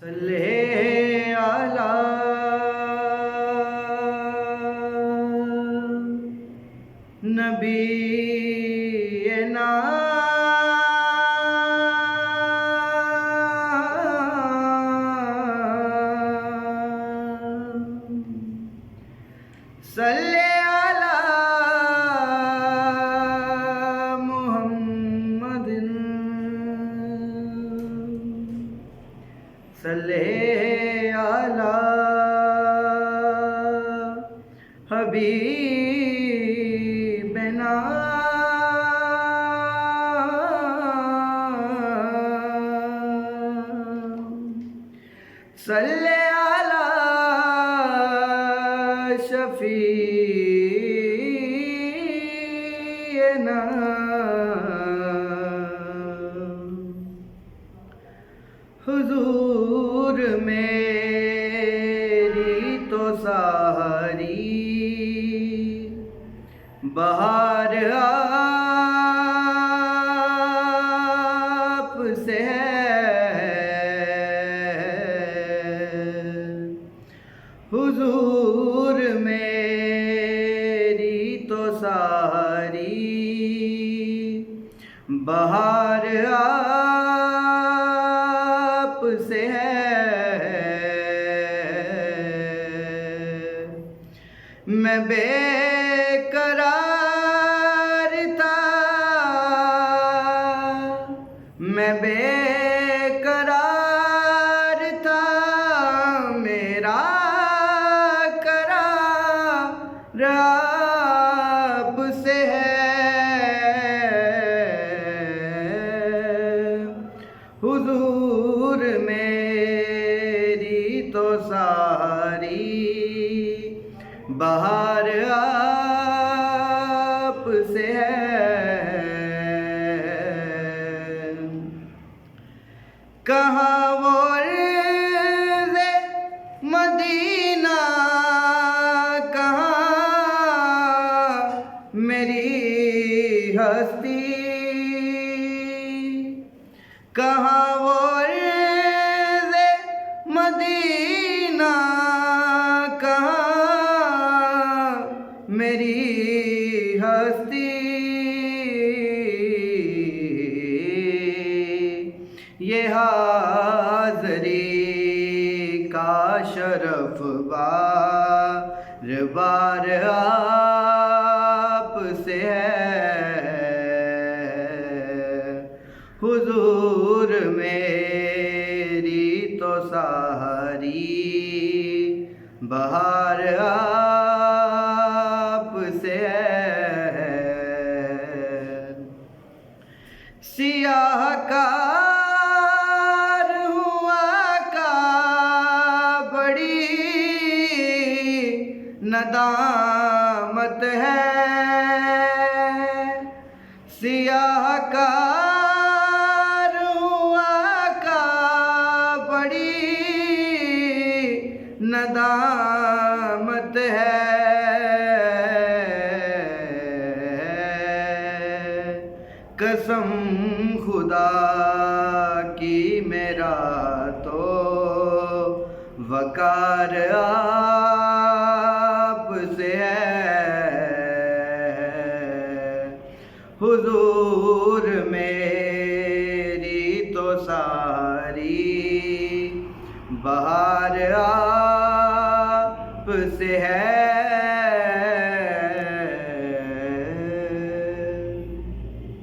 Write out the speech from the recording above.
सल्ले अला नबीना सल्ले अला मुहम्मदिन सल्ले अला हबीबना सल्ले अला शफीना हुजूर मेरी तो सारी बहार आप से है। हुजूर मेरी तो सारी बहार आप से है। मैं बेकरार था, मैं बेकरार था, मेरा करार आप से है। हुजूर मेरी तो सारी बहार आप से है। कहाँ वो रिज़े मदीना, कहाँ मेरी हस्ती, कहाँ वो रिज़े मदीना, कहाँ मेरी हस्ती। ये हाज़री का शरफ बार बार आप से है। हुजूर मेरी तो सारी बहार आप से है। सियाहकार हुआ का बड़ी नदामत है। सियाहकार हुआ का बड़ी नदामत है। कसम खुदा की मेरा तो वकार आप से है। हुजूर मेरी तो सारी बहार आप से है।